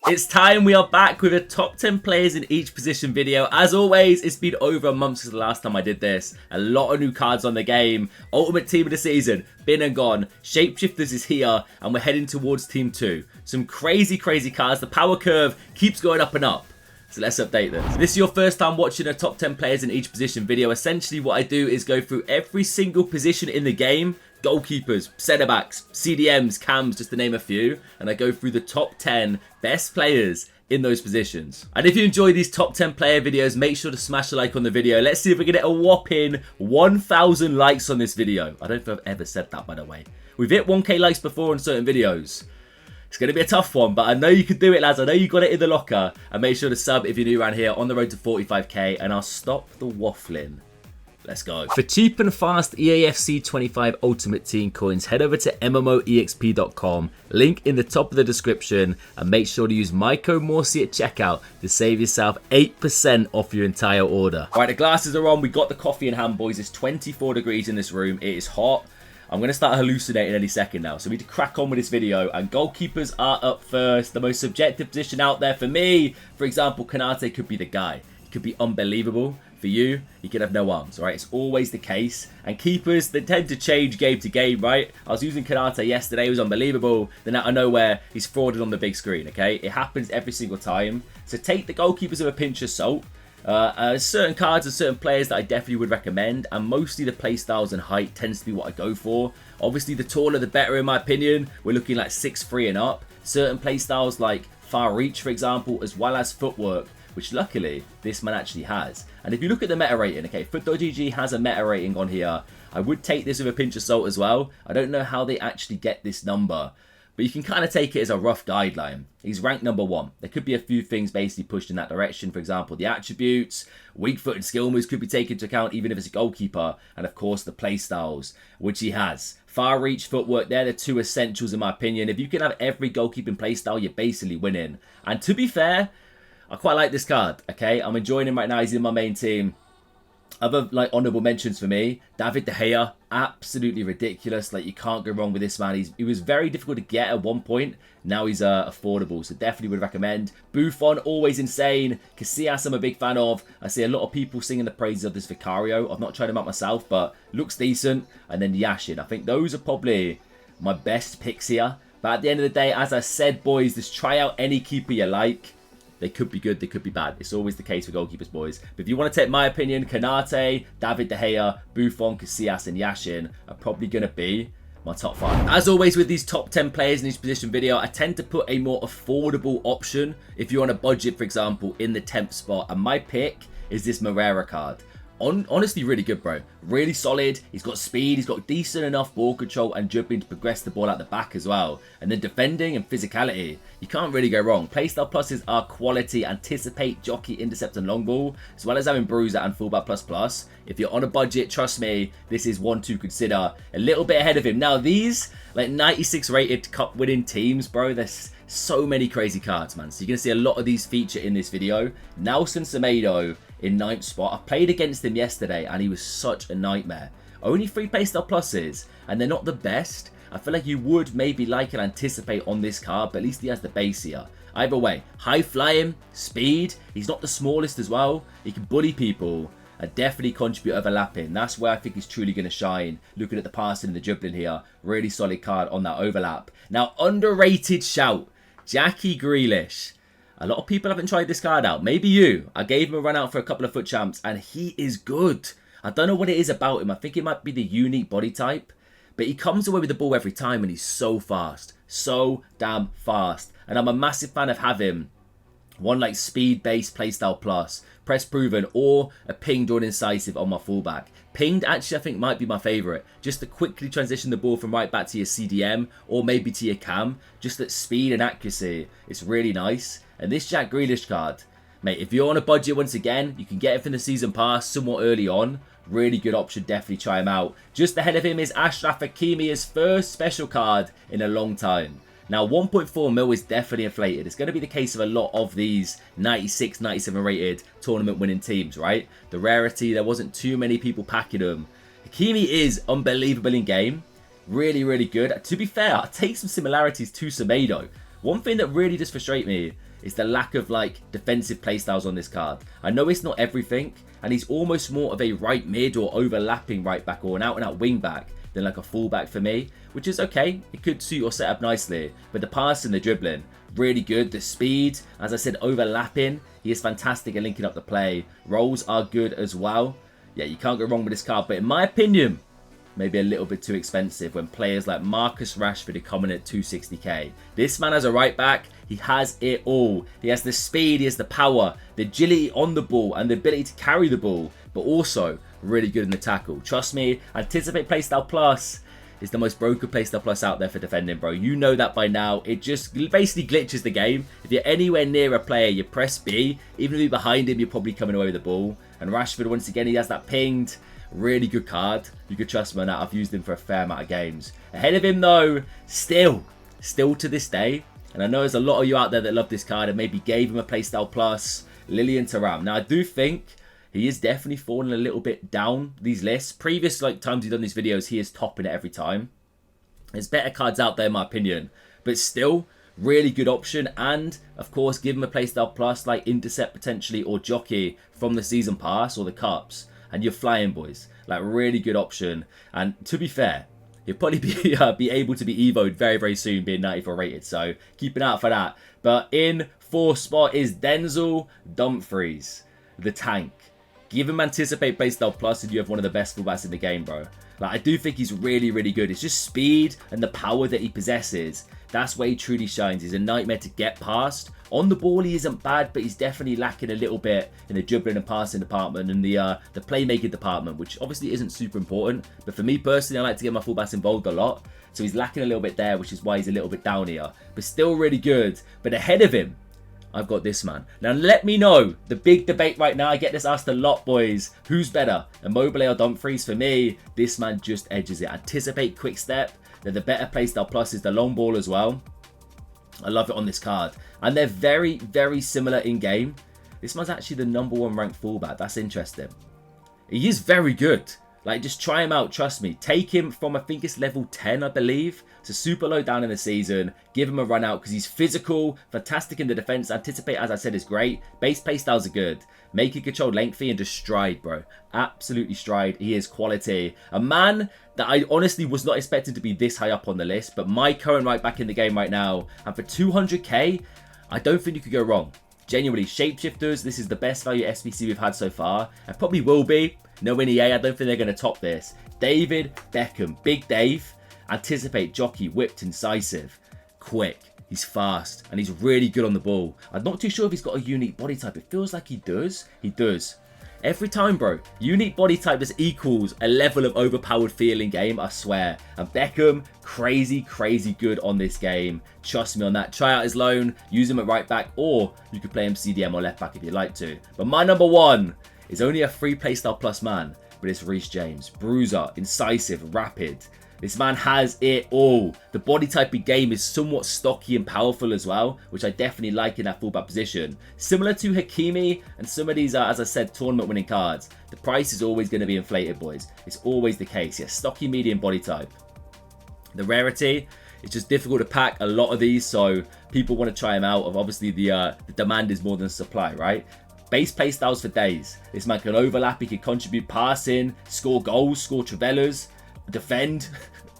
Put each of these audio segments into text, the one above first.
It's time, we are back with a top 10 players in each position video. As always, it's been over a month since the last time I did this. A lot of new cards on the game. Ultimate team of the season, been and gone. Shapeshifters is here, and we're heading towards team 2. Some crazy cards. The power curve keeps going up and up. So let's update this. If this is your first time watching a top 10 players in each position video, essentially what I do is go through every single position in the game. Goalkeepers, centre backs, CDMs, cams, just to name a few. And I go through the top 10 best players in those positions. And if you enjoy these top 10 player videos, make sure to smash a like on the video. Let's see if we can get a whopping 1,000 likes on this video. I don't think I've ever said that, by the way. We've hit 1k likes before on certain videos. It's going to be a tough one, but I know you can do it, lads. I know you got it in the locker. And make sure to sub if you're new around here, on the road to 45k. And I'll stop the waffling. Let's go. For cheap and fast EAFC 25 Ultimate Team coins, head over to MMOEXP.com. Link in the top of the description. And make sure to use my code Morsey at checkout to save yourself 8% off your entire order. All right, the glasses are on. We got the coffee in hand, boys. It's 24 degrees in this room. It is hot. I'm going to start hallucinating any second now. So we need to crack on with this video. And goalkeepers are up first. The most subjective position out there for me. For example, Kanate could be the guy. He could be unbelievable. For you, he could have no arms, right? It's always the case. And keepers, they tend to change game to game, right? I was using Kanate yesterday. He was unbelievable. Then out of nowhere, he's frauded on the big screen, okay? It happens every single time. So take the goalkeepers with a pinch of salt. Certain cards and certain players that I definitely would recommend, and mostly the playstyles and height tends to be what I go for. Obviously, the taller the better in my opinion. We're looking like 6'3" and up. Certain playstyles like far reach, for example, as well as footwork, which luckily this man actually has. And if you look at the meta rating, okay, Foot.gg has a meta rating on here. I would take this with a pinch of salt as well. I don't know how they actually get this number, but you can kind of take it as a rough guideline. He's ranked number 1. There could be a few things basically pushed in that direction. For example, the attributes, weak foot and skill moves could be taken into account, even if it's a goalkeeper. And of course, the play styles, which he has. Far reach, footwork, they're the two essentials in my opinion. If you can have every goalkeeping play style, you're basically winning. And to be fair, I quite like this card, okay? I'm enjoying him right now. He's in my main team. Other like honourable mentions for me, David De Gea, absolutely ridiculous. Like, you can't go wrong with this man. He was very difficult to get at one point. Now he's affordable, so definitely would recommend. Buffon, always insane. Casillas, I'm a big fan of. I see a lot of people singing the praises of this Vicario. I've not tried him out myself, but looks decent. And then Yashin. I think those are probably my best picks here. But at the end of the day, as I said, boys, just try out any keeper you like. They could be good, they could be bad. It's always the case for goalkeepers, boys. But if you want to take my opinion, Kanate, David De Gea, Buffon, Casillas, and Yashin are probably going to be my top 5. As always with these top 10 players in each position video, I tend to put a more affordable option if you're on a budget, for example, in the 10th spot. And my pick is this Moreira card. Honestly, really good, bro. Really solid. He's got speed. He's got decent enough ball control and dribbling to progress the ball out the back as well. And then defending and physicality. You can't really go wrong. Playstyle pluses are quality, anticipate, jockey, intercept, and long ball, as well as having bruiser and fullback plus. If you're on a budget, trust me, this is one to consider. A little bit ahead of him. Now, these, like 96 rated cup winning teams, bro, there's so many crazy cards, man. So you're going to see a lot of these feature in this video. Nelson Semedo in 9th spot. I played against him yesterday and he was such a nightmare. Only 3 playstyle pluses and they're not the best. I feel like you would maybe like and anticipate on this card, but at least he has the base here. Either way, high flying, speed. He's not the smallest as well. He can bully people and definitely contribute overlapping. That's where I think he's truly going to shine. Looking at the passing and the dribbling here. Really solid card on that overlap. Now, underrated shout. Jackie Grealish. A lot of people haven't tried this card out. Maybe you. I gave him a run out for a couple of foot champs and he is good. I don't know what it is about him. I think it might be the unique body type. But he comes away with the ball every time and he's so fast. So damn fast. And I'm a massive fan of having one like speed-based playstyle plus, press proven, or a pinged or incisive on my fullback. Pinged actually I think might be my favourite. Just to quickly transition the ball from right back to your CDM or maybe to your cam. Just at speed and accuracy. It's really nice. And this Jack Grealish card, mate, if you're on a budget once again, you can get it from the season pass somewhat early on. Really good option, definitely try him out. Just ahead of him is Ashraf Hakimi, his first special card in a long time. Now, 1.4 mil is definitely inflated. It's going to be the case of a lot of these 96, 97 rated tournament winning teams, right? The rarity, there wasn't too many people packing them. Hakimi is unbelievable in game. Really good. To be fair, I take some similarities to Semedo. One thing that really does frustrate me is the lack of like defensive playstyles on this card. I know it's not everything, and he's almost more of a right mid or overlapping right back or an out and out wing back than like a fullback for me, which is okay. It could suit your setup nicely, but the pass and the dribbling, really good. The speed, as I said, overlapping, he is fantastic at linking up the play. Rolls are good as well. Yeah, you can't go wrong with this card, but in my opinion, maybe a little bit too expensive when players like Marcus Rashford are coming at 260k. This man as a right back, he has it all. He has the speed, he has the power, the agility on the ball, and the ability to carry the ball, but also really good in the tackle. Trust me, Anticipate Playstyle Plus is the most broken playstyle plus out there for defending, bro. You know that by now. It just basically glitches the game. If you're anywhere near a player, you press B. Even if you're behind him, you're probably coming away with the ball. And Rashford, once again, he has that pinged. Really good card. You could trust me on that. I've used him for a fair amount of games. Ahead of him, though, still to this day, and I know there's a lot of you out there that love this card and maybe gave him a playstyle plus, Lilian Thuram. Now, I do think he is definitely falling a little bit down these lists. Previous times he's done these videos, he is topping it every time. There's better cards out there in my opinion, but still, really good option. And, of course, give him a playstyle plus like Intercept potentially or Jockey from the Season Pass or the Cups. And you're flying, boys. Like, really good option. And to be fair, he'll probably be able to be evoed very, very soon, being 94 rated. So keep an eye out for that. But in fourth spot is Denzel Dumfries, the tank. Give him Anticipate Playstyle Plus and you have one of the best fullbacks in the game, bro. Like, I do think he's really, really good. It's just speed and the power that he possesses. That's where he truly shines. He's a nightmare to get past. On the ball, he isn't bad, but he's definitely lacking a little bit in the dribbling and passing department and the playmaking department, which obviously isn't super important. But for me personally, I like to get my fullbacks involved a lot. So he's lacking a little bit there, which is why he's a little bit down here. But still really good. But ahead of him, I've got this man. Now let me know, the big debate right now, I get this asked a lot, boys. Who's better, Immobile or Dumfries? For me, this man just edges it. Anticipate Quick Step. They're the better playstyle plus is the long ball as well. I love it on this card. And they're very, very similar in game. This man's actually the #1 ranked fullback. That's interesting. He is very good. Like, just try him out, trust me. Take him from, I think it's level 10, I believe. So super low down in the season. Give him a run out because he's physical, fantastic in the defense. Anticipate, as I said, is great. Base play styles are good. Make it controlled lengthy and just stride, bro. Absolutely stride. He is quality. A man that I honestly was not expecting to be this high up on the list. But my current right back in the game right now. And for 200k, I don't think you could go wrong. Genuinely, Shapeshifters, this is the best value SBC we've had so far. And probably will be. Knowing EA, I don't think they're going to top this. David Beckham, Big Dave. Anticipate, Jockey, whipped, incisive, quick. He's fast and he's really good on the ball. I'm not too sure if he's got a unique body type. It feels like he does. He does. Every time, bro. Unique body type just equals a level of overpowered feel in game, I swear. And Beckham, crazy, crazy good on this game. Trust me on that. Try out his loan, use him at right back, or you could play him CDM or left back if you'd like to. But my #1 is only a free playstyle plus man, but it's Reece James. Bruiser, incisive, rapid. This man has it all. The body type in game is somewhat stocky and powerful as well, which I definitely like in that fullback position. Similar to Hakimi and some of these, as I said, tournament winning cards. The price is always going to be inflated, boys. It's always the case. Yeah, stocky, medium body type. The rarity, it's just difficult to pack a lot of these, so people want to try them out. Obviously, the demand is more than supply, right? Base play styles for days. This man can overlap, he can contribute passing, score goals, score Travellas, defend.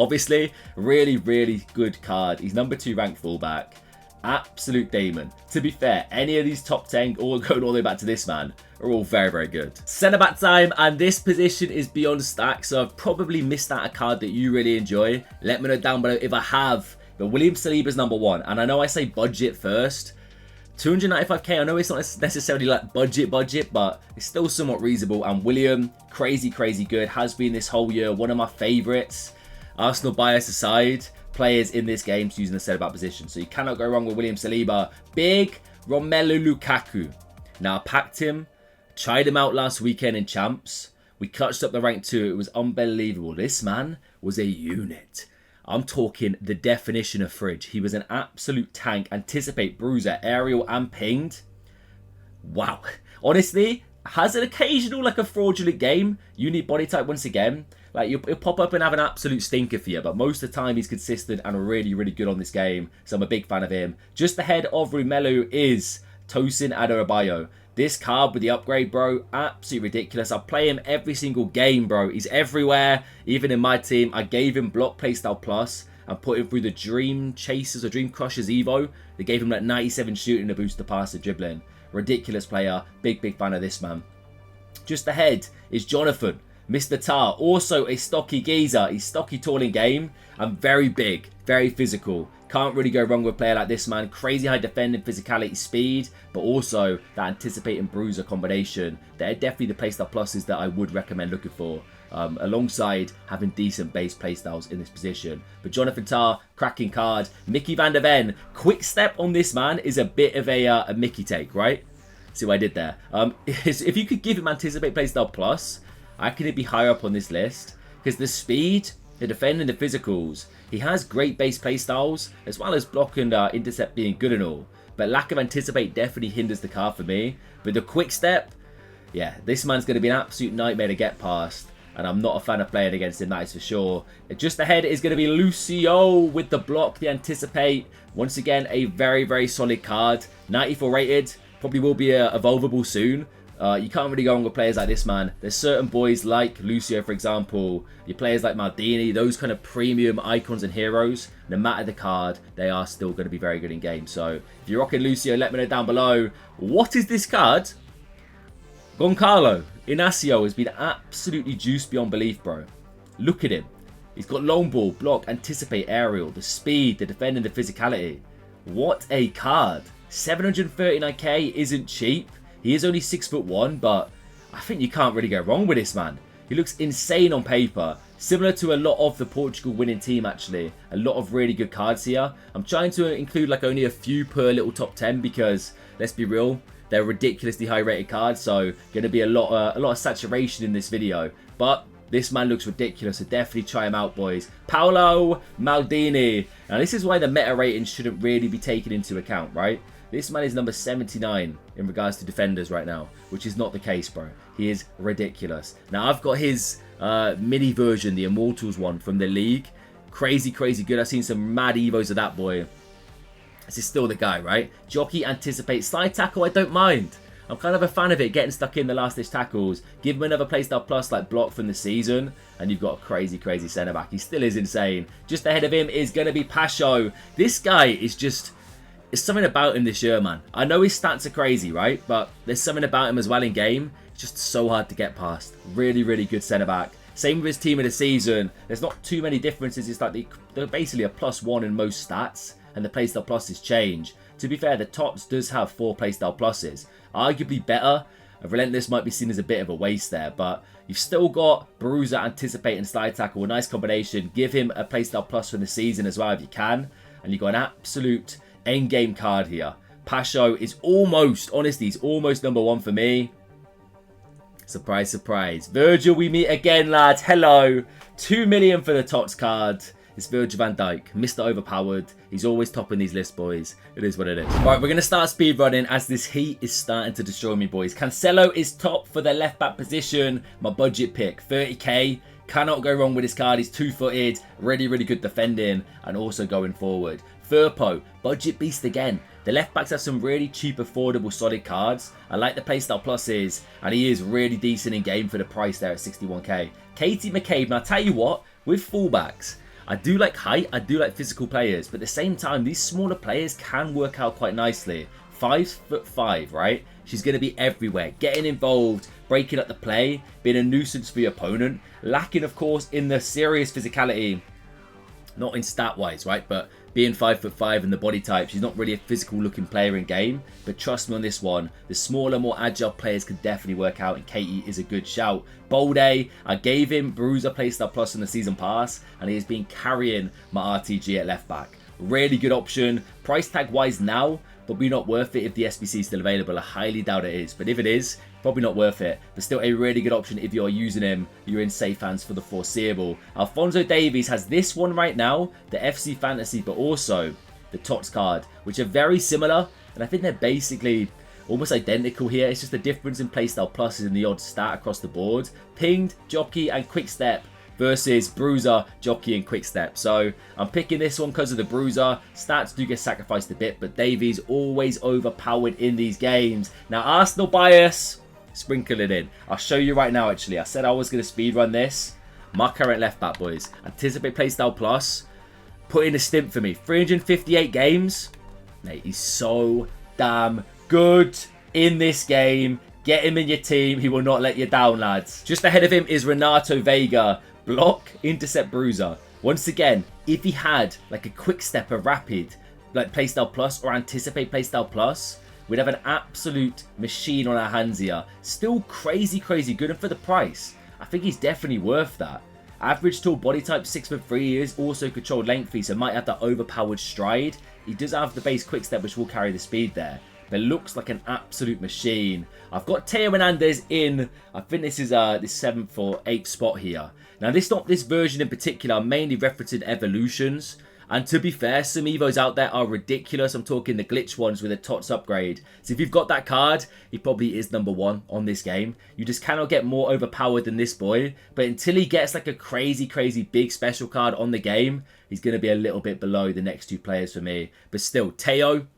Obviously, really, really good card. He's #2 ranked fullback. Absolute demon. To be fair, any of these top 10, all going all the way back to this man, are all very, very good. Centre back time, and this position is beyond stacked, so I've probably missed out a card that you really enjoy. Let me know down below if I have. But William Saliba's #1, and I know I say budget first. 295k, I know it's not necessarily like budget, but it's still somewhat reasonable. And William, crazy, crazy good. Has been this whole year one of my favourites. Arsenal bias aside, players in this game using the centre back position. So you cannot go wrong with William Saliba. Big Romelu Lukaku. Now I packed him, tried him out last weekend in Champs. We clutched up the rank 2. It was unbelievable. This man was a unit. I'm talking the definition of fridge. He was an absolute tank. Anticipate, bruiser, aerial, and pinged. Wow. Honestly, has an occasional, like a fraudulent game. Unique body type once again. Like, he'll pop up and have an absolute stinker for you, but most of the time he's consistent and really, really good on this game, so I'm a big fan of him. Just ahead of Romelu is Tosin Adarabioyo. This card with the upgrade, bro, absolutely ridiculous. I play him every single game, bro. He's everywhere. Even in my team, I gave him block playstyle plus and put him through the Dream Chasers or Dream Crushers Evo. They gave him like 97 shooting, a boost to pass and dribbling. Ridiculous player. Big, big fan of this man. Just ahead is Jonathan, Mr. Tar. Also a stocky geezer. He's stocky, tall in game and very big, very physical. Can't really go wrong with a player like this, man. Crazy high defending, physicality, speed, but also that anticipating bruiser combination. They're definitely the playstyle pluses that I would recommend looking for, alongside having decent base playstyles in this position. But Jonathan Tah, cracking card. Mickey van der Ven, quick step on this man is a bit of a Mickey take, right? See what I did there? If you could give him anticipate playstyle plus, I could be higher up on this list because the speed, the defending, the physicals. He has great base playstyles, as well as block and intercept being good and all. But lack of anticipate definitely hinders the card for me. But the quick step, yeah, this man's going to be an absolute nightmare to get past. And I'm not a fan of playing against him, that is for sure. Just ahead is going to be Lucio with the block, the anticipate. Once again, a very, very solid card. 94 rated, probably will be evolvable soon. You can't really go wrong with players like this, man. There's certain boys like Lucio, for example. Your players like Maldini, those kind of premium icons and heroes. No matter the card, they are still going to be very good in game. So if you're rocking Lucio, let me know down below. What is this card? Goncalo Inacio has been absolutely juiced beyond belief, bro. Look at him. He's got long ball, block, anticipate, aerial, the speed, the defending, the physicality. What a card. 739k isn't cheap. He is only 6'1", but I think you can't really go wrong with this man. He looks insane on paper. Similar to a lot of the Portugal winning team, actually. A lot of really good cards here. I'm trying to include like only a few per little top 10 because, let's be real, they're ridiculously high rated cards. So going to be a lot of saturation in this video. But this man looks ridiculous, so definitely try him out, boys. Paolo Maldini. Now this is why the meta ratings shouldn't really be taken into account, right? This man is number 79 in regards to defenders right now, which is not the case, bro. He is ridiculous. Now, I've got his mini version, the Immortals one from the league. Crazy, crazy good. I've seen some mad evos of that boy. This is still the guy, right? Jockey, anticipate, slide tackle, I don't mind. I'm kind of a fan of it, getting stuck in the last-ditch tackles. Give him another playstyle plus like block from the season, and you've got a crazy, crazy centre-back. He still is insane. Just ahead of him is going to be Pasho. This guy is just... There's something about him this year, man. I know his stats are crazy, right? But there's something about him as well in game. It's just so hard to get past. Really, really good centre-back. Same with his team of the season. There's not too many differences. It's like they're basically a +1 in most stats. And the playstyle pluses change. To be fair, the Tots does have 4 playstyle pluses. Arguably better. A Relentless might be seen as a bit of a waste there. But you've still got Bruiser, Anticipate, and Slide Tackle. A nice combination. Give him a playstyle plus from the season as well if you can. And you've got an absolute... endgame card here. Pasho is almost, honestly, he's almost number 1 for me. Surprise, surprise. Virgil, we meet again, lads. Hello. 2 million for the Tots card. It's Virgil van Dijk, Mr. Overpowered. He's always topping these lists, boys. It is what it is. Right, we're going to start speedrunning as this heat is starting to destroy me, boys. Cancelo is top for the left back position. My budget pick, 30k. Cannot go wrong with this card. He's 2-footed, really, really good defending, and also going forward. Firpo, budget beast again. The left backs have some really cheap, affordable, solid cards. I like the playstyle pluses, and he is really decent in game for the price there at 61k. Katie McCabe, now I'll tell you what, with fullbacks, I do like height, I do like physical players, but at the same time, these smaller players can work out quite nicely. 5'5", right? She's going to be everywhere, getting involved, breaking up the play, being a nuisance for your opponent, lacking, of course, in the serious physicality, not in stat-wise, right? But being 5'5" and the body type, she's not really a physical-looking player in game. But trust me on this one, the smaller, more agile players can definitely work out, and Katie is a good shout. Bolde, I gave him Bruiser Playstyle Plus in the season pass, and he has been carrying my RTG at left back. Really good option. Price tag-wise now, probably not worth it if the SBC is still available. I highly doubt it is, but if it is, probably not worth it. But still a really good option if you're using him. You're in safe hands for the foreseeable. Alphonso Davies has this one right now, the FC Fantasy, but also the Tots card, which are very similar. And I think they're basically almost identical here. It's just the difference in playstyle pluses and the odd stat across the board. Pinged, Jockey, and Quick Step. versus Bruiser, Jockey and Quickstep. So I'm picking this one because of the Bruiser. Stats do get sacrificed a bit, but Davies always overpowered in these games. Now Arsenal bias, sprinkle it in. I'll show you right now actually. I said I was going to speedrun this. My current left back, boys. Anticipate Playstyle Plus. Put in a stint for me. 358 games. Mate, he's so damn good in this game. Get him in your team. He will not let you down, lads. Just ahead of him is Renato Vega. Block, intercept, bruiser. Once again, if he had like a quick step, a rapid, like Playstyle Plus or Anticipate Playstyle Plus, we'd have an absolute machine on our hands here. Still crazy, crazy good. And for the price, I think he's definitely worth that. Average tall body type, 6'3" he is. Also controlled lengthy, so might have that overpowered stride. He does have the base quick step, which will carry the speed there. But looks like an absolute machine. I've got Teo Hernandez in. I think this is the 7th or 8th spot here. Now, this version in particular, mainly referencing evolutions. And to be fair, some Evos out there are ridiculous. I'm talking the glitch ones with a TOTS upgrade. So if you've got that card, he probably is number 1 on this game. You just cannot get more overpowered than this boy. But until he gets like a crazy, crazy big special card on the game, he's going to be a little bit below the next 2 players for me. But still, Teo,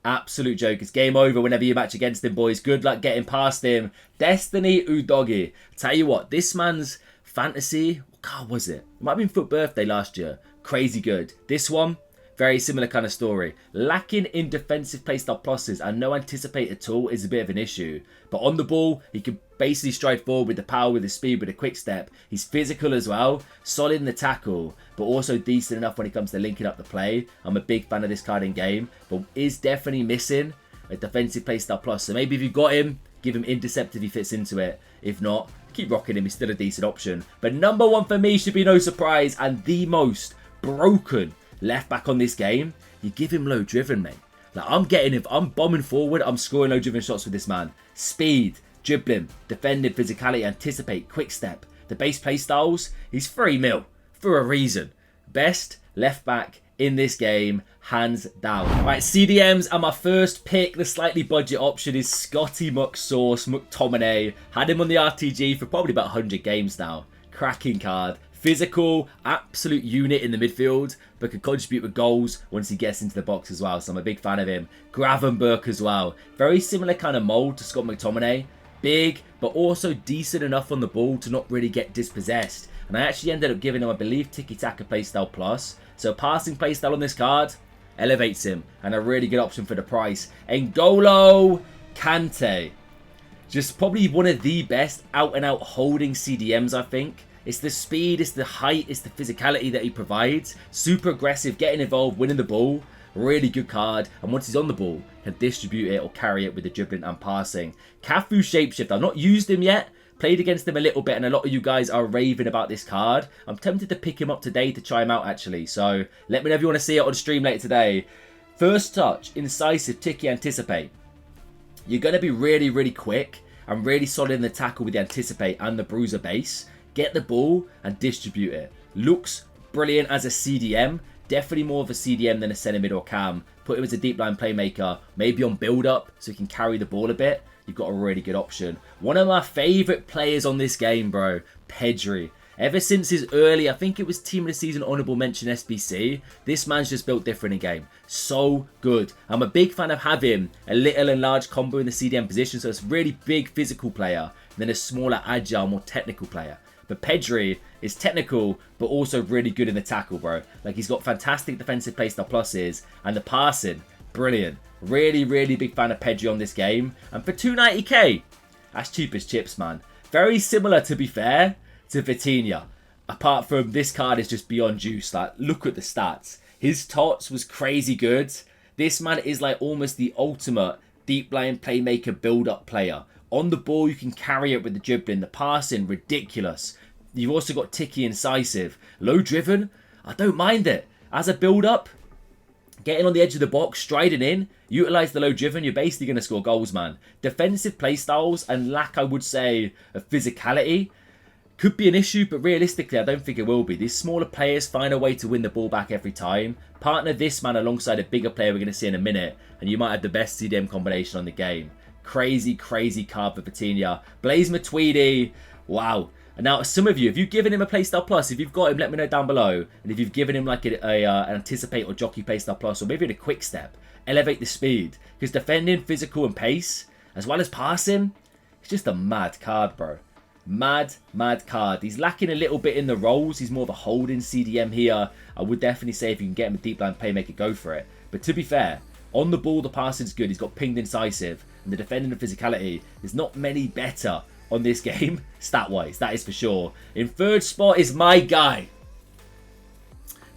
absolute joke. It's game over whenever you match against him, boys. Good luck getting past him. Destiny Udogi. Tell you what, this man's fantasy, what card was it? It might have been Foot Birthday last year. Crazy good. This one, very similar kind of story. Lacking in defensive playstyle pluses and no anticipate at all is a bit of an issue. But on the ball, he can basically stride forward with the power, with the speed, with a quick step. He's physical as well, solid in the tackle, but also decent enough when it comes to linking up the play. I'm a big fan of this card in game, but is definitely missing a defensive playstyle plus. So maybe if you've got him, give him intercept if he fits into it. If not, keep rocking him. He's still a decent option. But number 1 for me should be no surprise, and the most broken left back on this game. You give him low driven, mate. Like, I'm getting, if I'm bombing forward, I'm scoring low driven shots with this man. Speed, dribbling, defending, physicality, anticipate, quick step. The base play styles, he's 3 mil for a reason. Best left back in this game, hands down. Right, CDMs, and my first pick, the slightly budget option, is Scotty McTominay. Had him on the RTG for probably about 100 games now. Cracking card. Physical, absolute unit in the midfield, but can contribute with goals once he gets into the box as well. So I'm a big fan of him. Gravenberch as well. Very similar kind of mold to Scott McTominay. Big, but also decent enough on the ball to not really get dispossessed. And I actually ended up giving him, I believe, Tiki-Taka Playstyle Plus. So passing playstyle on this card elevates him. And a really good option for the price. N'Golo Kante. Just probably one of the best out-and-out holding CDMs, I think. It's the speed, it's the height, it's the physicality that he provides. Super aggressive, getting involved, winning the ball. Really good card. And once he's on the ball, can distribute it or carry it with the dribbling and passing. Cafu Shapeshifter. I've not used him yet. Played against him a little bit, and a lot of you guys are raving about this card. I'm tempted to pick him up today to try him out, actually. So let me know if you want to see it on stream later today. First touch, incisive, ticky, anticipate. You're going to be really, really quick and really solid in the tackle with the anticipate and the bruiser base. Get the ball and distribute it. Looks brilliant as a CDM. Definitely more of a CDM than a centre mid or cam. Put him as a deep line playmaker. Maybe on build up so he can carry the ball a bit. You've got a really good option. One of my favourite players on this game, bro. Pedri. Ever since his early, I think it was Team of the Season Honourable Mention SBC, this man's just built different in game. So good. I'm a big fan of having a little and large combo in the CDM position. So it's a really big physical player. Then a smaller, agile, more technical player. But Pedri is technical, but also really good in the tackle, bro. Like, he's got fantastic defensive playstyle pluses. And the passing, brilliant. Really, really big fan of Pedri on this game. And for 290k, that's cheap as chips, man. Very similar, to be fair, to Vitinha. Apart from this card is just beyond juice. Like, look at the stats. His TOTS was crazy good. This man is like almost the ultimate deep line playmaker build-up player. On the ball, you can carry it with the dribbling. The passing, ridiculous. You've also got ticky, incisive. Low driven, I don't mind it. As a build-up, getting on the edge of the box, striding in, utilise the low driven, you're basically going to score goals, man. Defensive playstyles and lack, I would say, of physicality could be an issue, but realistically, I don't think it will be. These smaller players find a way to win the ball back every time. Partner this man alongside a bigger player we're going to see in a minute, and you might have the best CDM combination on the game. Crazy, crazy card for Vitinha. Blaise Matuidi, wow. And now, some of you, if you've given him a Playstyle Plus, if you've got him, let me know down below. And if you've given him like an Anticipate or Jockey Playstyle Plus, or maybe a Quick Step, elevate the speed. Because defending, physical, and pace, as well as passing, it's just a mad card, bro. Mad card. He's lacking a little bit in the rolls. He's more of a holding CDM here. I would definitely say if you can get him a deep line playmaker, go for it. But to be fair, on the ball, the passing's good. He's got pinged incisive. And the defending and physicality, there's not many better on this game, stat-wise, that is for sure. In third spot is my guy,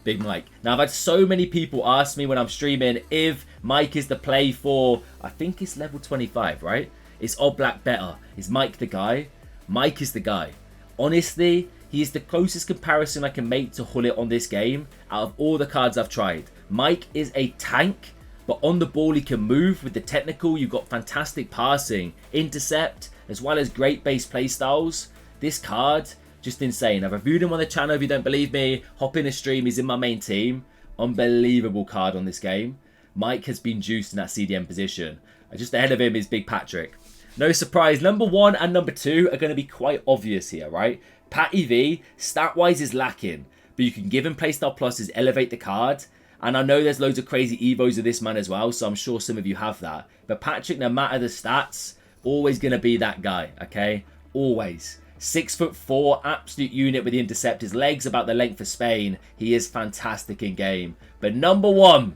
Big Mike. Now, I've had so many people ask me when I'm streaming if Mike is the play for, I think it's level 25, right? Is Oblak better? Is Mike the guy? Mike is the guy. Honestly, he is the closest comparison I can make to Hullet on this game out of all the cards I've tried. Mike is a tank, but on the ball he can move with the technical. You've got fantastic passing, intercept, as well as great base playstyles. This card, just insane. I've reviewed him on the channel. If you don't believe me, hop in a stream. He's in my main team. Unbelievable card on this game. Mike has been juiced in that CDM position. Just ahead of him is Big Patrick. No surprise, number 1 and number 2 are going to be quite obvious here, right? Patty V, stat-wise, is lacking, but you can give him Playstyle Pluses, elevate the card. And I know there's loads of crazy evos of this man as well, so I'm sure some of you have that. But Patrick, no matter the stats, always going to be that guy, okay? Always. 6'4", absolute unit with the intercept. His legs about the length of Spain. He is fantastic in game. But number 1,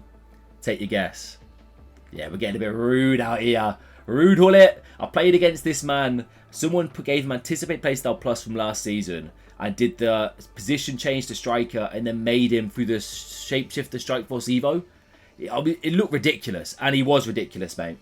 take your guess. Yeah, we're getting a bit rude out here. Rude Hullet. I played against this man. Someone gave him Anticipate Playstyle Plus from last season. I did the position change to striker and then made him through the Shapeshifter Strike Force Evo. It looked ridiculous, and he was ridiculous, mate.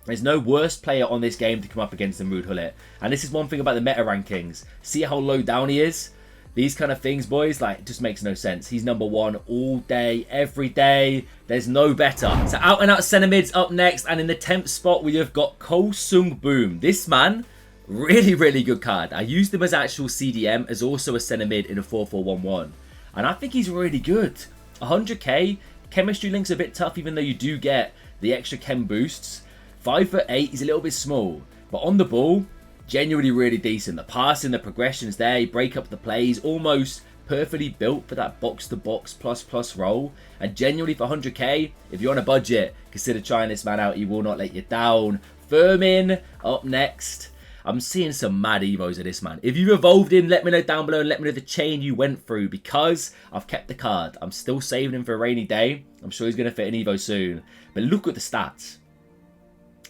There's no worse player on this game to come up against than Rude Hullet. And this is one thing about the meta rankings. See how low down he is? These kind of things, boys, like, it just makes no sense. He's number 1 all day, every day. There's no better. So out and out centre mids up next. And in the 10th spot, we have got Ko Sung Boom. This man, really good card. I used him as actual CDM, as also a centre mid in a 4-4-1-1. And I think he's really good. 100k. Chemistry link's a bit tough, even though you do get the extra chem boosts. 5'8", he's a little bit small. But on the ball, genuinely really decent. The passing, the progression's there. You break up the plays. Almost perfectly built for that box-to-box plus role. And genuinely for 100k, if you're on a budget, consider trying this man out. He will not let you down. Firmin up next. I'm seeing some mad evos of this man. If you've evolved him, let me know down below and let me know the chain you went through, because I've kept the card. I'm still saving him for a rainy day. I'm sure he's going to fit an evo soon. But look at the stats.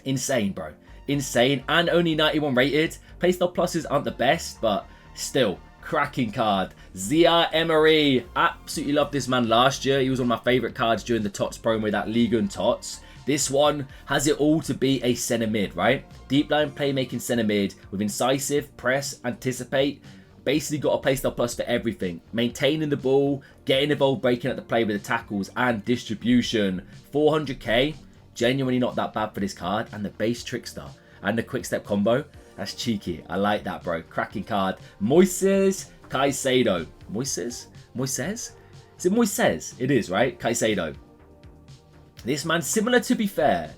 Insane, bro. Insane. And only 91 rated. Playstyle Pluses aren't the best, but still, cracking card. Zia Emery. Absolutely loved this man last year. He was one of my favourite cards during the TOTS promo, that Liga and TOTS. This one has it all to be a centre mid, right? Deep line playmaking centre mid with incisive, press, anticipate. Basically got a Playstyle Plus for everything. Maintaining the ball, getting involved, breaking up the play with the tackles and distribution. 400k. Genuinely not that bad for this card. And the base trickster and the quick step combo, that's cheeky. I like that, bro. Cracking card. Moises Caicedo. Moises? Is it Moises? It is, right? Caicedo. This man, similar, to be fair,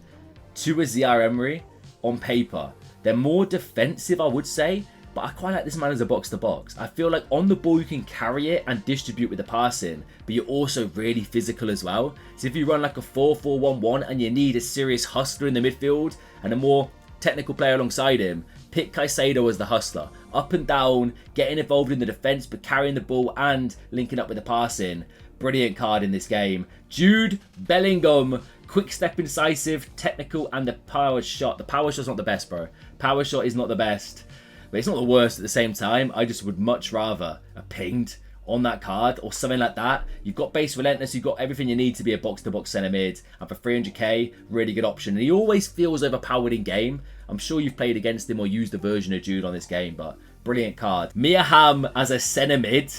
to a Zia Emery on paper. They're more defensive, I would say, but I quite like this man as a box-to-box. I feel like on the ball you can carry it and distribute with the passing, but you're also really physical as well. So if you run like a 4-4-1-1 and you need a serious hustler in the midfield and a more technical player alongside him, pick Caicedo as the hustler. Up and down, getting involved in the defense, but carrying the ball and linking up with the passing. Brilliant card in this game. Jude Bellingham. Quick step, incisive, technical, and the power shot. The power shot's not the best, bro. Power shot is not the best, but it's not the worst at the same time. I just would much rather a pinged on that card or something like that. You've got base relentless, you've got everything you need to be a box-to-box centre mid, and for 300k, really good option. And he always feels overpowered in game. I'm sure you've played against him or used a version of Jude on this game, but brilliant card. Miaham as a centre mid.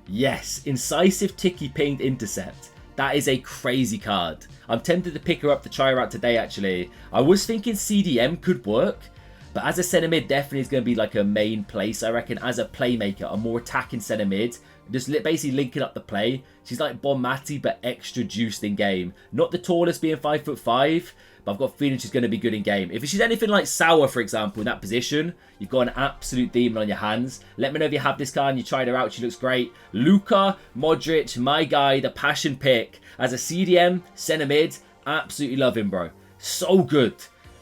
Yes, incisive, ticky, pinged, intercept. That is a crazy card. I'm tempted to pick her up to try her out today, actually. I was thinking CDM could work, but as a centre mid, definitely is going to be like a main place, I reckon. As a playmaker, a more attacking centre mid, just basically linking up the play. She's like Bon Mati, but extra juiced in game. Not the tallest, being 5'5", but I've got a feeling she's going to be good in game. If she's anything like Sauer, for example, in that position, you've got an absolute demon on your hands. Let me know if you have this card and you tried her out. She looks great. Luka Modric, my guy, the passion pick. As a CDM, centre mid, absolutely love him, bro. So good.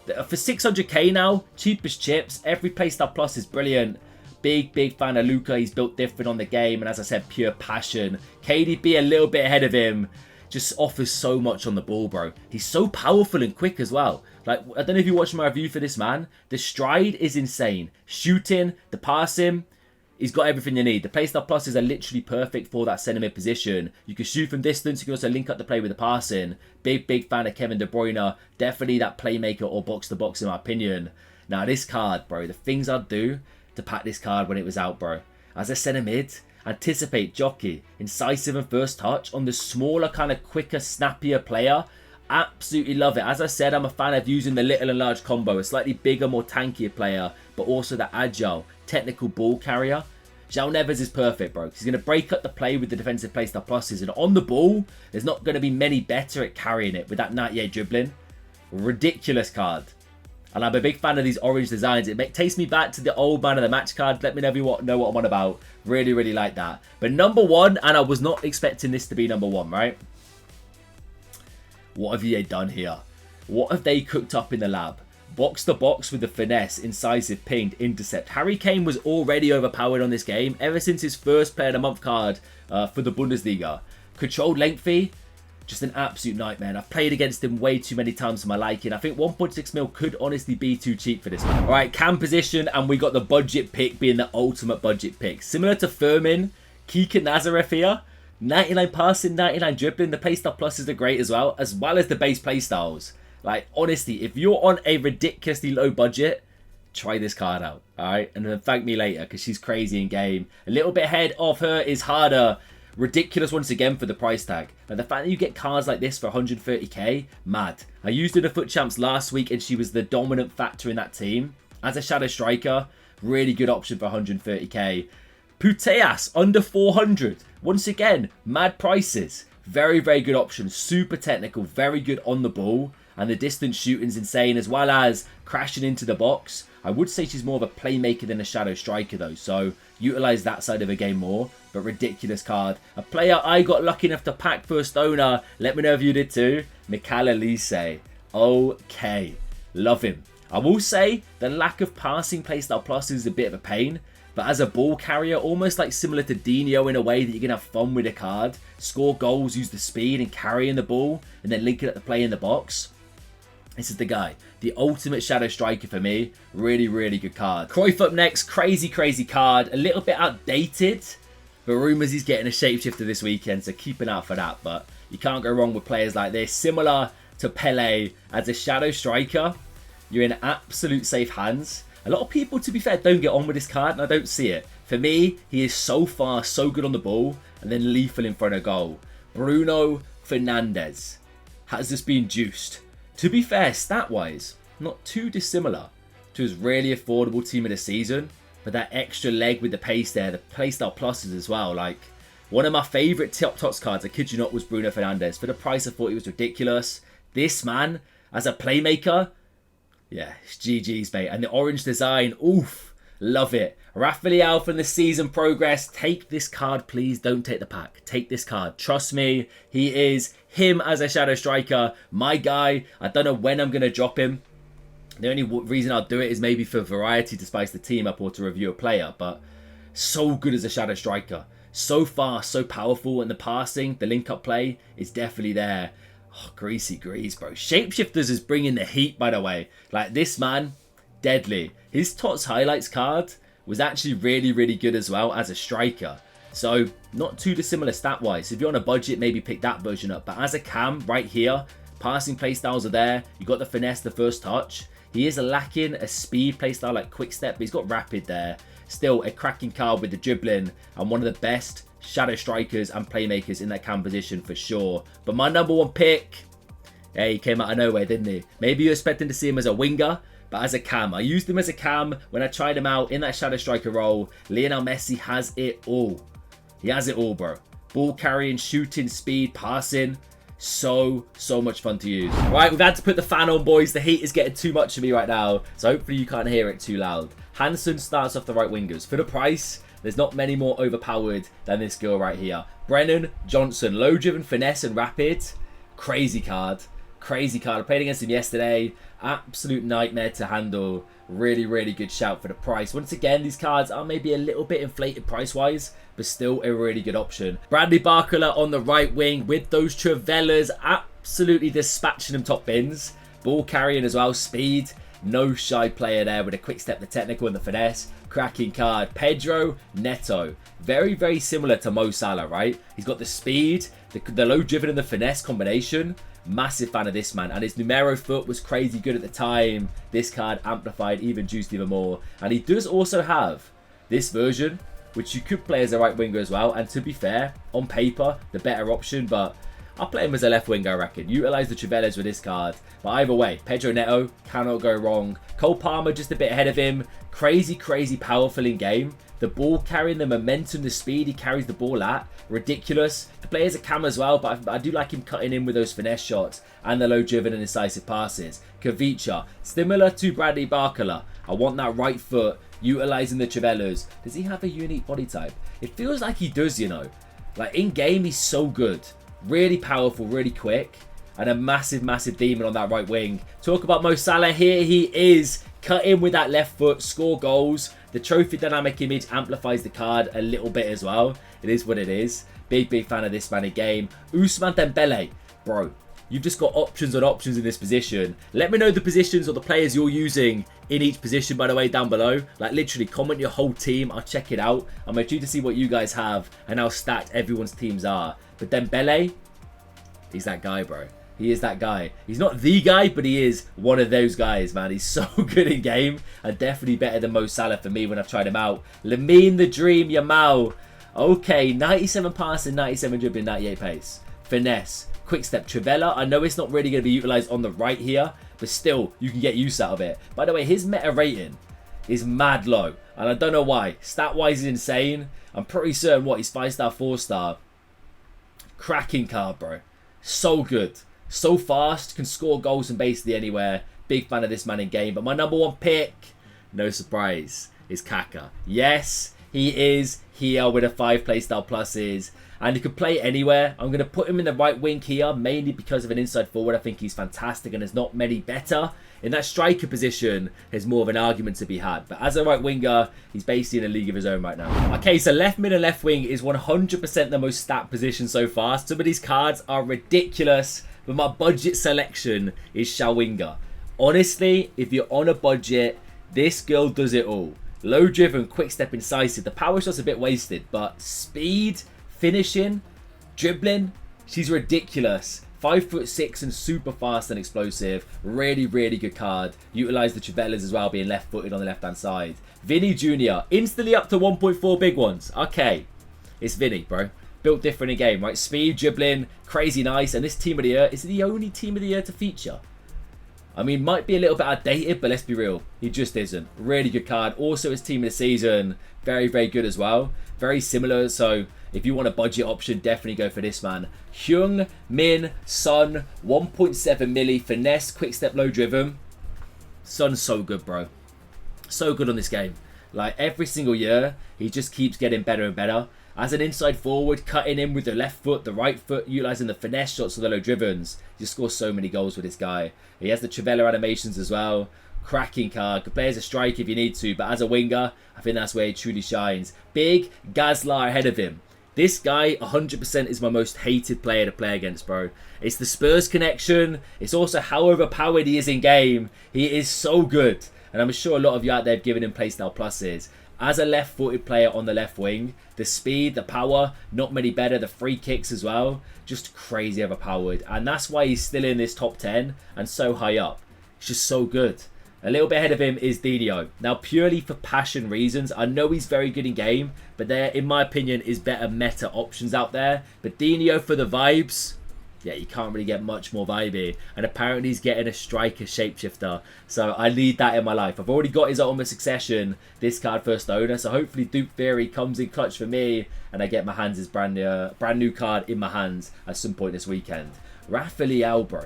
For 600k now, cheap as chips. Every playstyle plus is brilliant. Big fan of Luka. He's built different on the game. And as I said, pure passion. KDB a little bit ahead of him. Just offers so much on the ball, bro. He's so powerful and quick as well. Like, I don't know if you watched my review for this man. The stride is insane. Shooting, the passing, he's got everything you need. The playstyle pluses are literally perfect for that centre mid position. You can shoot from distance. You can also link up the play with the passing. Big fan of Kevin De Bruyne. Definitely that playmaker or box-to-box in my opinion. Now, this card, bro, the things I'd do to pack this card when it was out, bro. As a centre mid, anticipate, jockey, incisive and first touch on the smaller, kind of quicker, snappier player. Absolutely love it. As I said, I'm a fan of using the little and large combo. A slightly bigger, more tankier player, but also the agile, technical ball carrier. João Neves is perfect, bro. He's going to break up the play with the defensive playstyle pluses. And on the ball, there's not going to be many better at carrying it with that 98 dribbling. Ridiculous card. And I'm a big fan of these orange designs. It takes me back to the old man of the match card. Let me know if you know what I'm on about. Really like that. But number one, and I was not expecting this to be number one, right? What have they done here? What have they cooked up in the lab? Box to box with the finesse, incisive, pinged, intercept. Harry Kane was already overpowered on this game ever since his first player of the month card for the Bundesliga. Controlled lengthy. Just an absolute nightmare. I've played against him way too many times for my liking. I think 1.6 mil could honestly be too cheap for this one. All right, cam position, and we got the budget pick being the ultimate budget pick. Similar to Firmin, Kika Nazareth here. 99 passing, 99 dribbling. The playstyle pluses are great as well as the base playstyles. Like, honestly, if you're on a ridiculously low budget, try this card out, all right? And then thank me later because she's crazy in game. A little bit ahead of her is harder. Ridiculous once again for the price tag. And the fact that you get cards like this for 130k, mad. I used her in the Foot Champs last week and she was the dominant factor in that team. As a shadow striker, really good option for 130k. Puteas, under 400. Once again, mad prices. Very good option. Super technical, very good on the ball. And the distance shooting's insane, as well as crashing into the box. I would say she's more of a playmaker than a shadow striker though, so utilize that side of the game more. But ridiculous card. A player I got lucky enough to pack first owner. Let me know if you did too. Mikel Elise. Okay. Love him. I will say the lack of passing playstyle plus is a bit of a pain. But as a ball carrier, almost like similar to Dino in a way that you can have fun with a card. Score goals, use the speed and carrying the ball. And then link it at the play in the box. This is the guy. The ultimate shadow striker for me. Really good card. Cruyff up next. Crazy card. A little bit outdated. But rumours he's getting a shapeshifter this weekend. So keep an eye out for that. But you can't go wrong with players like this. Similar to Pele as a shadow striker. You're in absolute safe hands. A lot of people, to be fair, don't get on with this card. And I don't see it. For me, he is so fast, so good on the ball. And then lethal in front of goal. Bruno Fernandes. Has this been juiced? To be fair, stat-wise, not too dissimilar to his really affordable team of the season. But that extra leg with the pace there, the playstyle pluses as well. Like, one of my favourite top-tots cards, I kid you not, was Bruno Fernandes. For the price, I thought he was ridiculous. This man, as a playmaker, yeah, it's GG's, mate. And the orange design, oof, love it. Rafael from the season progress. Take this card, please. Don't take the pack. Take this card. Trust me, he is him as a shadow striker. My guy. I don't know when I'm going to drop him. The only reason I'll do it is maybe for variety to spice the team up or to review a player. But so good as a shadow striker. So fast, so powerful. And the passing, the link-up play is definitely there. Oh, greasy grease, bro. Shapeshifters is bringing the heat, by the way. Like, this man, deadly. His TOTS highlights card was actually really good as well as a striker. So, not too dissimilar stat-wise. So if you're on a budget, maybe pick that version up. But as a cam, right here, passing playstyles are there. You got the finesse, the first touch. He is lacking a speed playstyle like quick step, but he's got rapid there. Still a cracking card with the dribbling and one of the best shadow strikers and playmakers in that cam position for sure. But my number one pick, yeah, he came out of nowhere, didn't he? Maybe you're expecting to see him as a winger, but as a cam. I used him as a cam when I tried him out in that shadow striker role. Lionel Messi has it all. He has it all, bro. Ball carrying, shooting, speed, passing. So much fun to use. Right, we've had to put the fan on, boys. The heat is getting too much for me right now, so hopefully you can't hear it too loud. Hansen starts off the right wingers. For the price, there's not many more overpowered than this girl right here. Brennan Johnson, low driven, finesse and rapid. Crazy card. Crazy card. I played against him yesterday. Absolute nightmare to handle. Really good shout for the price. Once again, these cards are maybe a little bit inflated price-wise, but still a really good option. Bradley Barcola on the right wing with those Travellas, absolutely dispatching them top bins. Ball carrying as well, speed. No shy player there with a quick step, the technical and the finesse. Cracking card. Pedro Neto. Very similar to Mo Salah, right? He's got the speed, the low driven and the finesse combination. Massive fan of this man, and his numero foot was crazy good at the time. This card amplified, even juiced even more. And he does also have this version, which you could play as a right winger as well. And to be fair, on paper, the better option, but I'll play him as a left winger, I reckon. Utilise the Travellas with this card. But either way, Pedro Neto cannot go wrong. Cole Palmer just a bit ahead of him. Crazy powerful in game. The ball carrying, the momentum, the speed he carries the ball at. Ridiculous. The player's a cam as well, but I do like him cutting in with those finesse shots and the low driven and incisive passes. Kavicha, similar to Bradley Barcola. I want that right foot, utilising the Travellas. Does he have a unique body type? It feels like he does, you know. Like in game, he's so good. Really powerful, really quick. And a massive demon on that right wing. Talk about Mo Salah. Here he is. Cut in with that left foot, score goals. The trophy dynamic image amplifies the card a little bit as well. It is what it is. Big fan of this man in game. Ousmane Dembele. Bro, you've just got options on options in this position. Let me know the positions or the players you're using in each position, by the way, down below. Like, literally, comment your whole team. I'll check it out. I'm intrigued to see what you guys have and how stacked everyone's teams are. But Dembele, he's that guy, bro. He is that guy. He's not the guy, but he is one of those guys, man. He's so good in game and definitely better than Mo Salah for me when I've tried him out. Lamine the Dream Yamal. Okay, 97 passing, 97 dribbling, 98 pace. Finesse. Quick step. Travella. I know it's not really going to be utilised on the right here, but still, you can get use out of it. By the way, his meta rating is mad low, and I don't know why. Stat-wise, is insane. I'm pretty certain, what, he's 5-star, 4-star. Cracking card, bro. So good. So fast, can score goals from basically anywhere. Big fan of this man in game. But my number one pick, no surprise, is Kaka. Yes, he is here with a 5 playstyle pluses. And he could play anywhere. I'm going to put him in the right wing here, mainly because of an inside forward. I think he's fantastic and there's not many better. In that striker position, there's more of an argument to be had. But as a right winger, he's basically in a league of his own right now. Okay, so left mid and left wing is 100% the most stat position so far. Some of these cards are ridiculous, but my budget selection is Shawinga. Honestly, if you're on a budget, this girl does it all. Low driven, quick step, incisive. The power shot's a bit wasted, but speed, finishing, dribbling, she's ridiculous. 5'6" and super fast and explosive. Really good card. Utilise the Travellas as well, being left footed on the left hand side. Vinny Jr. instantly up to 1.4 big ones. Okay, it's Vinny, bro. Built different in game, right? Speed, dribbling, crazy nice. And this team of the year is the only team of the year to feature. I mean, might be a little bit outdated, but let's be real. He just isn't. Really good card. Also, his team of the season, very good as well. Very similar, so if you want a budget option, definitely go for this man. Hyung Min Son, 1.7 milli, finesse, quick step, low driven. Son's so good, bro. So good on this game. Like, every single year, he just keeps getting better and better. As an inside forward, cutting in with the left foot, the right foot, utilising the finesse shots of the low drivens. You score so many goals with this guy. He has the Travella animations as well. Cracking card. Could play as a striker if you need to, but as a winger, I think that's where he truly shines. Big Gazla ahead of him. This guy, 100% is my most hated player to play against, bro. It's the Spurs connection. It's also how overpowered he is in game. He is so good. And I'm sure a lot of you out there have given him playstyle pluses. As a left-footed player on the left wing, the speed, the power, not many better. The free kicks as well, just crazy overpowered. And that's why he's still in this top 10 and so high up. He's just so good. A little bit ahead of him is Dino. Now, purely for passion reasons, I know he's very good in game, but there, in my opinion, is better meta options out there. But Dino for the vibes, yeah, you can't really get much more vibey. And apparently he's getting a striker shapeshifter. So I need that in my life. I've already got his ultimate succession, this card first owner. So hopefully Duke Theory comes in clutch for me and I get my hands his brand new card in my hands at some point this weekend. Rafael, bro.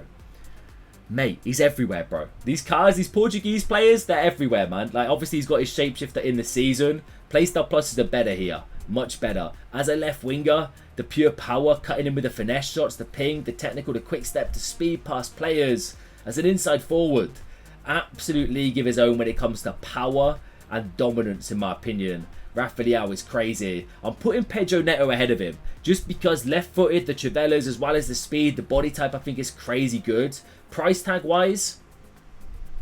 Mate, he's everywhere, bro. These cards, these Portuguese players, they're everywhere, man. Like, obviously, he's got his Shapeshifter in the season. Playstyle pluses are better here. Much better. As a left winger, the pure power, cutting in with the finesse shots, the ping, the technical, the quick step, the speed past players. As an inside forward, absolute league of his own when it comes to power and dominance, in my opinion. Rafael is crazy. I'm putting Pedro Neto ahead of him just because left-footed, the Trivelas, as well as the speed, the body type, I think is crazy good. Price tag wise,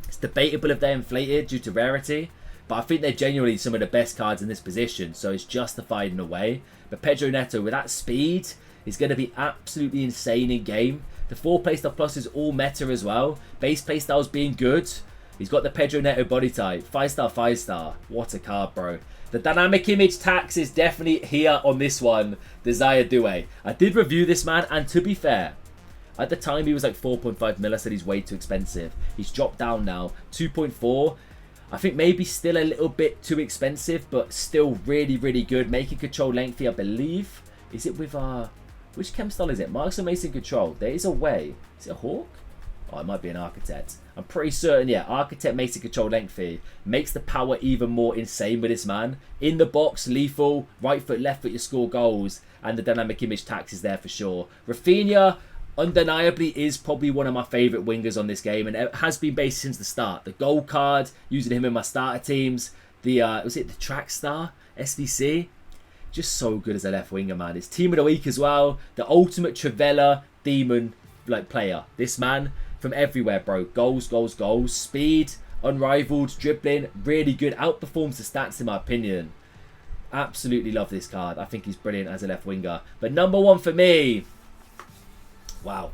it's debatable if they're inflated due to rarity, but I think they're genuinely some of the best cards in this position, so it's justified in a way. But Pedro Neto, with that speed, is going to be absolutely insane in game. The 4 playstyle plus is all meta as well. Base playstyles being good. He's got the Pedro Neto body type. 5-star, 5-star. What a card, bro. The dynamic image tax is definitely here on this one. Desire Due. I did review this man, and to be fair, at the time he was like 4.5 mil. I said he's way too expensive. He's dropped down now. 2.4. I think maybe still a little bit too expensive, but still really, really good. Making control lengthy, I believe. Is it with which chem style is it? Marks and Mason control. There is a way. Is it a Hawk? Oh, it might be an Architect. I'm pretty certain, yeah. Architect makes the control lengthy. Makes the power even more insane with this man. In the box, lethal. Right foot, left foot, you score goals. And the dynamic image tax is there for sure. Rafinha, undeniably, is probably one of my favourite wingers on this game. And it has been based since the start. The gold card, using him in my starter teams. The, was it the Track Star? SVC? Just so good as a left winger, man. It's team of the week as well. The ultimate Trivela demon like player. This man from everywhere, bro. Goals, goals, goals. Speed, unrivaled, dribbling, really good. Outperforms the stats in my opinion. Absolutely love this card. I think he's brilliant as a left winger. But number 1 for me. Wow.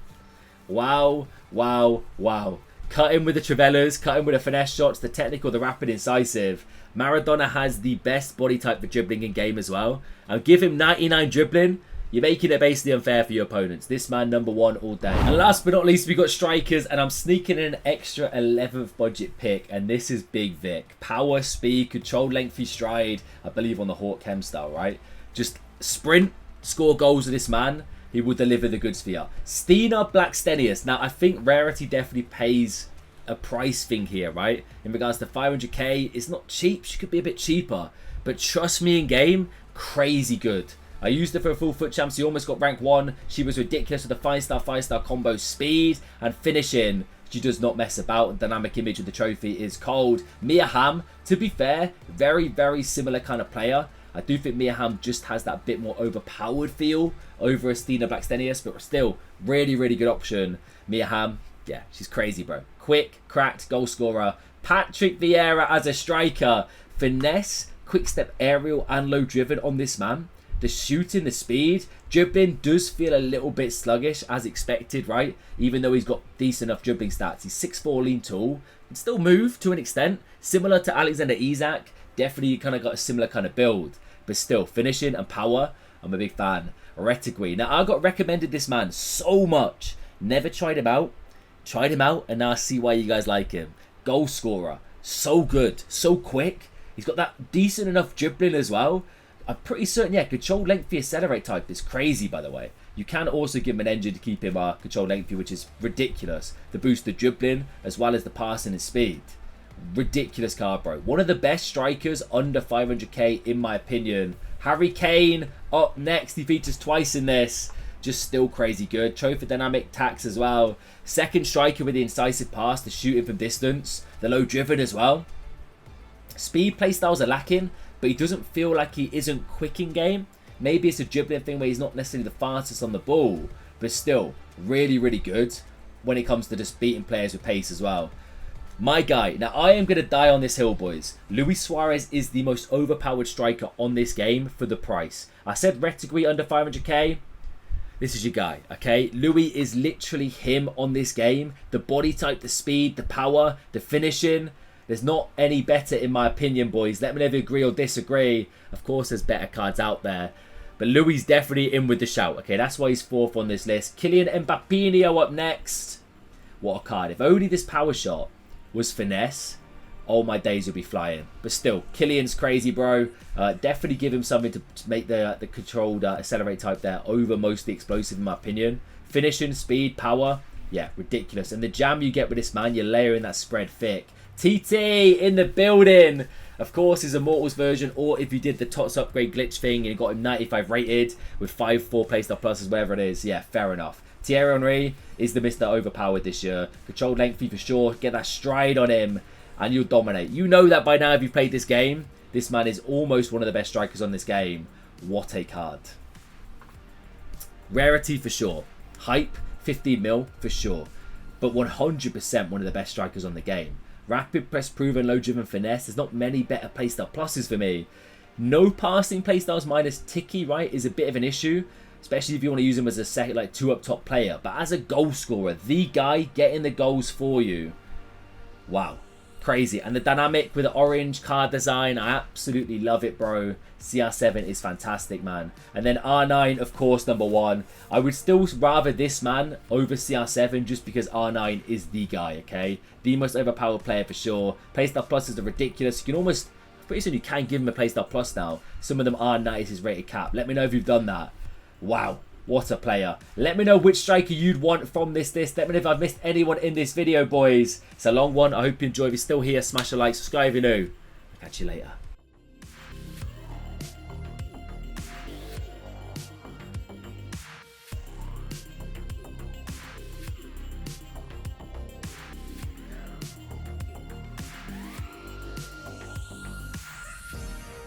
Wow, wow, wow. Cut in with the Trivelas, cut in with the finesse shots, the technical, the rapid, incisive. Maradona has the best body type for dribbling in game as well. And give him 99 dribbling, you're making it basically unfair for your opponents. This man, number 1 all day. And last but not least, we got strikers, and I'm sneaking in an extra 11th budget pick, and this is Big Vic. Power, speed, control, lengthy stride, I believe on the Hawk Chem style, right? Just sprint, score goals with this man. He will deliver the goods for you. Stina Blackstenius. Now, I think rarity definitely pays a price thing here, right? In regards to 500k, it's not cheap. She could be a bit cheaper. But trust me in game, crazy good. I used her for a full foot champ. She almost got rank 1. She was ridiculous with the 5-star, 5-star combo speed and finishing. She does not mess about. Dynamic image of the trophy is cold. Mia Hamm, to be fair, very, very similar kind of player. I do think Mia Hamm just has that bit more overpowered feel over Stina Blackstenius, but still, really, really good option. Mia Hamm, yeah, she's crazy, bro. Quick, cracked, goal scorer. Patrick Vieira as a striker. Finesse, quick step, aerial, and low driven on this man. The shooting, the speed, dribbling does feel a little bit sluggish as expected, right? Even though he's got decent enough dribbling stats. He's 6'4", lean tall. Can still move to an extent. Similar to Alexander Isak. Definitely kind of got a similar kind of build. But still, finishing and power, I'm a big fan. Retigui. Now, I got recommended this man so much. Never tried him out. Tried him out, and now I see why you guys like him. Goal scorer. So good. So quick. He's got that decent enough dribbling as well. I'm pretty certain, yeah, control lengthy accelerate type is crazy, by the way. You can also give him an engine to keep him control lengthy, which is ridiculous. To boost the dribbling, as well as the passing and speed. Ridiculous card, bro. One of the best strikers under 500k, in my opinion. Harry Kane up next. He features twice in this. Just still crazy good. Trophy dynamic tax as well. Second striker with the incisive pass, the shooting from distance. The low driven as well. Speed playstyles are lacking, but he doesn't feel like he isn't quick in game. Maybe it's a dribbling thing where he's not necessarily the fastest on the ball, but still really, really good when it comes to just beating players with pace as well. My guy. Now, I am going to die on this hill, boys. Luis Suarez is the most overpowered striker on this game for the price. I said Retigui under 500k. This is your guy, okay? Louis is literally him on this game. The body type, the speed, the power, the finishing. There's not any better in my opinion, boys. Let me know if you agree or disagree. Of course, there's better cards out there. But Louis definitely in with the shout, okay? That's why he's 4th on this list. Kylian Mbappé up next. What a card. If only this power shot was finesse, oh my days, you'll be flying. But still, Killian's crazy, bro. Definitely give him something to make the controlled accelerate type there over mostly explosive in my opinion. Finishing, speed, power, yeah, ridiculous. And the jam you get with this man, you're layering that spread thick. TT in the building. Of course, his Immortals version, or if you did the TOTS upgrade glitch thing and you got him 95 rated with 5-4 playstyle pluses, whatever it is, yeah, fair enough. Thierry Henry is the Mr. Overpowered this year. Controlled lengthy for sure. Get that stride on him and you'll dominate. You know that by now if you've played this game. This man is almost one of the best strikers on this game. What a card. Rarity for sure. Hype, 15 mil for sure. But 100% one of the best strikers on the game. Rapid, press, proven, low driven, finesse. There's not many better playstyle pluses for me. No passing playstyles minus Ticky, right, is a bit of an issue. Especially if you want to use him as a second, like 2 up top player. But as a goal scorer, the guy getting the goals for you. Wow. Crazy. And the dynamic with the orange card design, I absolutely love it, bro. CR7 is fantastic, man. And then R9, of course, #1. I would still rather this man over CR7 just because R9 is the guy, okay? The most overpowered player for sure. Playstyle pluses are ridiculous. You can almost, pretty soon you can give him a playstyle plus now. Some of them are 90s his rated cap. Let me know if you've done that. Wow. What a player. Let me know which striker you'd want from this list. Let me know if I've missed anyone in this video, boys. It's a long one. I hope you enjoy. If you're still here, smash a like, subscribe if you're new. I'll catch you later.